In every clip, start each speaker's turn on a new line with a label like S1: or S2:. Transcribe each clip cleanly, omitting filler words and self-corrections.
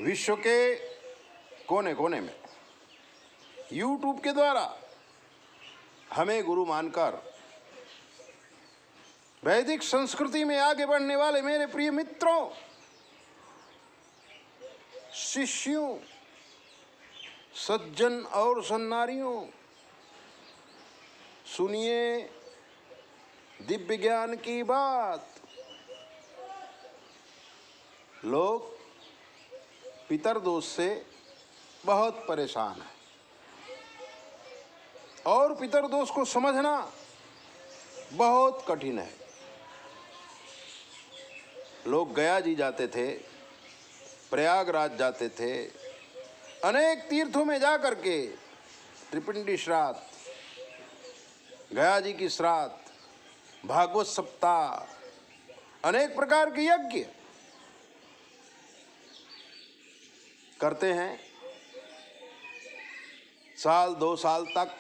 S1: विश्व के कोने कोने में यूट्यूब के द्वारा हमें गुरु मानकर वैदिक संस्कृति में आगे बढ़ने वाले मेरे प्रिय मित्रों, शिष्यों, सज्जन और सन्नारियों, सुनिए दिव्य ज्ञान की बात। लोग पितरदोष से बहुत परेशान हैं और पितरदोष को समझना बहुत कठिन है। लोग गया जी जाते थे, प्रयागराज जाते थे, अनेक तीर्थों में जा करके त्रिपिंडी श्राद्ध, गया जी की श्राद्ध, भागवत सप्ताह, अनेक प्रकार के यज्ञ करते हैं। साल 2 साल तक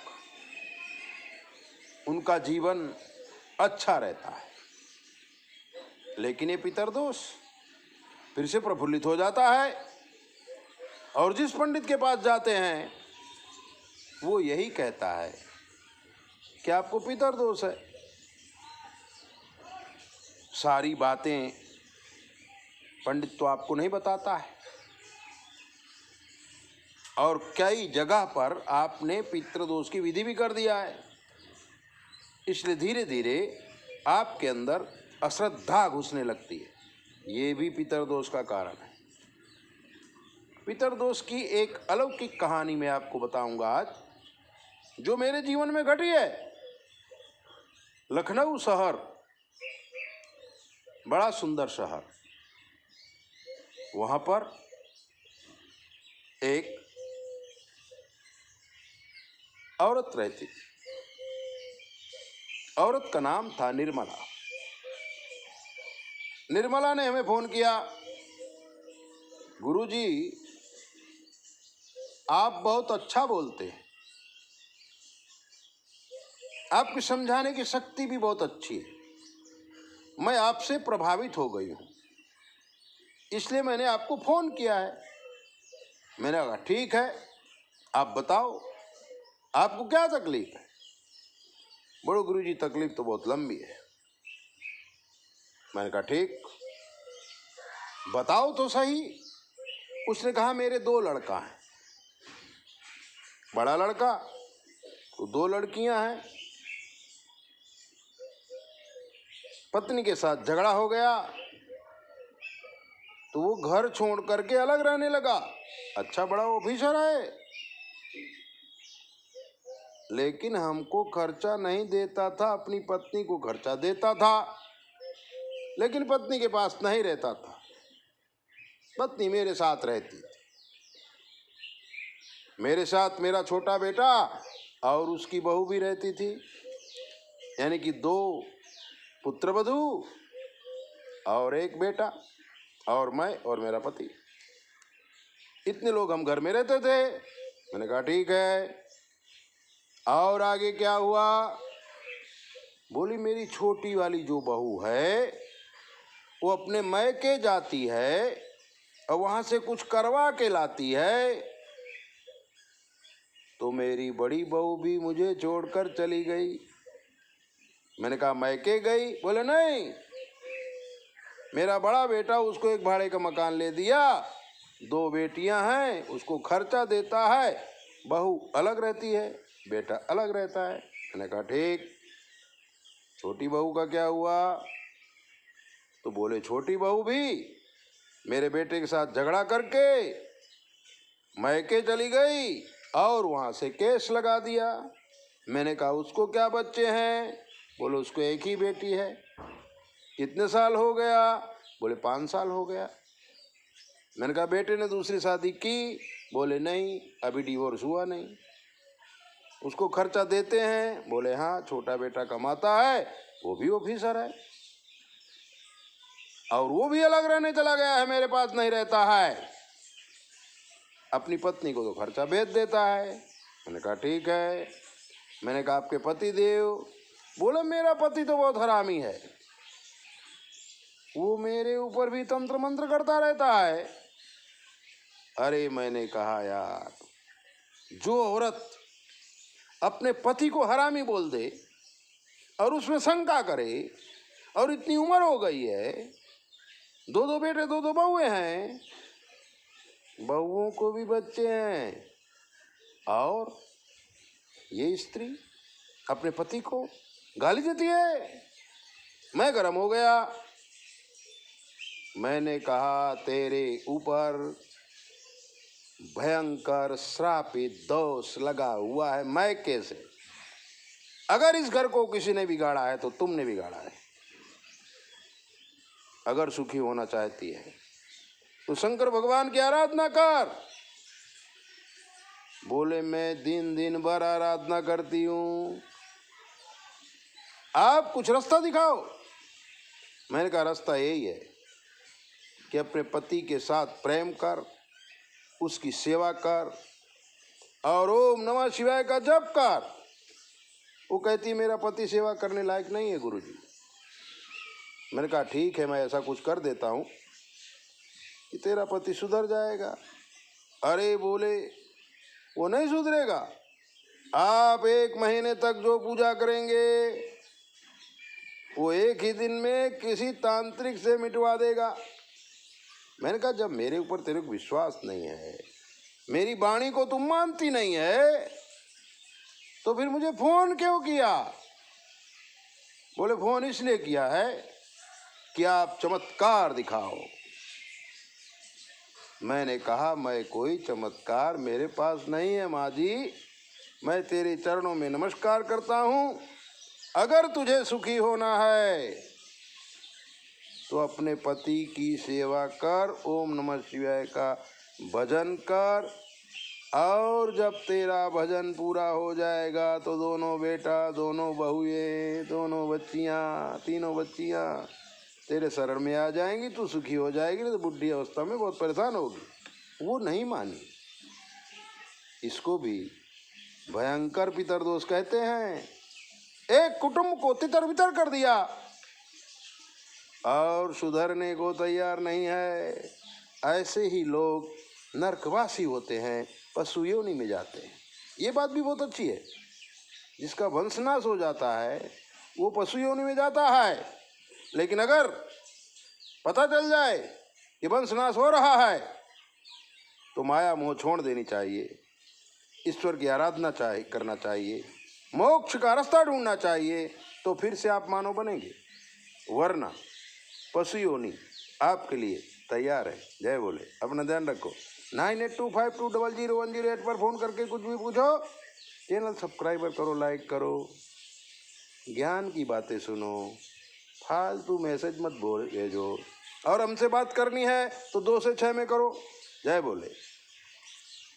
S1: उनका जीवन अच्छा रहता है, लेकिन ये पितरदोष फिर से प्रफुल्लित हो जाता है और जिस पंडित के पास जाते हैं वो यही कहता है कि आपको पितरदोष है। सारी बातें पंडित तो आपको नहीं बताता है और कई जगह पर आपने पितरदोष की विधि भी कर दिया है, इसलिए धीरे धीरे आपके अंदर अश्रद्धा घुसने लगती है। ये भी पितरदोष का कारण है। पितरदोष की एक अलौकिक कहानी मैं आपको बताऊंगा आज, जो मेरे जीवन में घटी है। लखनऊ शहर बड़ा सुंदर शहर, वहां पर एक औरत रहती थी। औरत का नाम था निर्मला। निर्मला ने हमें फोन किया, गुरुजी आप बहुत अच्छा बोलते हैं, आपकी समझाने की शक्ति भी बहुत अच्छी है, मैं आपसे प्रभावित हो गई हूं, इसलिए मैंने आपको फोन किया है। मैंने कहा ठीक है, आप बताओ आपको क्या तकलीफ है। बोलो गुरुजी तकलीफ तो बहुत लंबी है। मैंने कहा ठीक, बताओ तो सही। उसने कहा मेरे 2 लड़का हैं, बड़ा लड़का तो 2 लड़कियां हैं। पत्नी के साथ झगड़ा हो गया तो वो घर छोड़ करके अलग रहने लगा। अच्छा बड़ा ऑफिसर है, लेकिन हमको खर्चा नहीं देता था, अपनी पत्नी को खर्चा देता था, लेकिन पत्नी के पास नहीं रहता था। पत्नी मेरे साथ रहती थी, मेरे साथ मेरा छोटा बेटा और उसकी बहू भी रहती थी, यानी कि 2 पुत्रवधू और 1 बेटा और मैं और मेरा पति। इतने लोग हम घर में रहते थे। मैंने कहा ठीक है, और आगे क्या हुआ। बोली मेरी छोटी वाली जो बहू है वो अपने मैके जाती है और वहां से कुछ करवा के लाती है, तो मेरी बड़ी बहू भी मुझे छोड़कर चली गई। मैंने कहा मैके गई? बोले नहीं, मेरा बड़ा बेटा उसको एक भाड़े का मकान ले दिया, 2 बेटियां हैं, उसको खर्चा देता है, बहू अलग रहती है, बेटा अलग रहता है। मैंने कहा ठीक, छोटी बहू का क्या हुआ? तो बोले छोटी बहू भी मेरे बेटे के साथ झगड़ा करके मैके चली गई और वहां से केस लगा दिया। मैंने कहा उसको क्या बच्चे हैं? बोले उसको 1 ही बेटी है। कितने साल हो गया? बोले 5 साल हो गया। मैंने कहा बेटे ने दूसरी शादी की? बोले नहीं, अभी डिवोर्स हुआ नहीं। उसको खर्चा देते हैं? बोले हाँ, छोटा बेटा कमाता है, वो भी ऑफिसर है और वो भी अलग रहने चला गया है, मेरे पास नहीं रहता है, अपनी पत्नी को तो खर्चा भेज देता है। मैंने कहा ठीक है। मैंने कहा आपके पति देव? बोले मेरा पति तो बहुत हरामी है, वो मेरे ऊपर भी तंत्र मंत्र करता रहता है, अरे मैंने कहा यार, जो औरत अपने पति को हरामी बोल दे और उसमें शंका करे, और इतनी उम्र हो गई है, दो दो बेटे दो दो बहुएं हैं, बहुओं को भी बच्चे हैं, और ये स्त्री अपने पति को गाली देती है। मैं गर्म हो गया। मैंने कहा तेरे ऊपर भयंकर श्रापित दोष लगा हुआ है मैके से। अगर इस घर को किसी ने बिगाड़ा है तो तुमने बिगाड़ा है। अगर सुखी होना चाहती है तो शंकर भगवान की आराधना कर। बोले मैं दिन दिन भर आराधना करती हूँ, आप कुछ रास्ता दिखाओ। मैंने कहा रास्ता यही है कि अपने पति के साथ प्रेम कर, उसकी सेवा कर और ओम नमः शिवाय का जप कर। वो कहती मेरा पति सेवा करने लायक नहीं है गुरुजी। मैंने कहा ठीक है, मैं ऐसा कुछ कर देता हूँ कि तेरा पति सुधर जाएगा। अरे बोले वो नहीं सुधरेगा, आप 1 महीने तक जो पूजा करेंगे वो 1 ही दिन में किसी तांत्रिक से मिटवा देगा। मैंने कहा जब मेरे ऊपर तेरे को विश्वास नहीं है, मेरी वाणी को तुम मानती नहीं है, तो फिर मुझे फोन क्यों किया? बोले फोन इसलिए किया है कि आप चमत्कार दिखाओ। मैंने कहा मैं कोई चमत्कार मेरे पास नहीं है माँ जी, मैं तेरे चरणों में नमस्कार करता हूँ। अगर तुझे सुखी होना है तो अपने पति की सेवा कर, ओम नमः शिवाय का भजन कर, और जब तेरा भजन पूरा हो जाएगा तो दोनों बेटा, दोनों बहुएं, दोनों बच्चियाँ, तीनों बच्चियाँ तेरे शरण में आ जाएंगी, तू सुखी हो जाएगी। नहीं तो बुढ़ी अवस्था में बहुत परेशान होगी। वो नहीं मानी। इसको भी भयंकर पितरदोष कहते हैं। एक कुटुंब को तितर बितर कर दिया और सुधरने को तैयार नहीं है। ऐसे ही लोग नरकवासी होते हैं, पशु योनि में जाते हैं। ये बात भी बहुत अच्छी है, जिसका वंशनाश हो जाता है वो पशु योनि में जाता है। लेकिन अगर पता चल जाए कि वंशनाश हो रहा है तो माया मोह छोड़ देनी चाहिए, ईश्वर की आराधना करना चाहिए, मोक्ष का रास्ता ढूंढना चाहिए, तो फिर से आप मानव बनेंगे। वरना पशु योनि आपके लिए तैयार है। जय बोले। अपना ध्यान रखो। 9825200108 पर फोन करके कुछ भी पूछो। चैनल सब्सक्राइबर करो, लाइक करो, ज्ञान की बातें सुनो, फालतू मैसेज मत भेजो। और हमसे बात करनी है तो 2 से 6 में करो। जय बोले।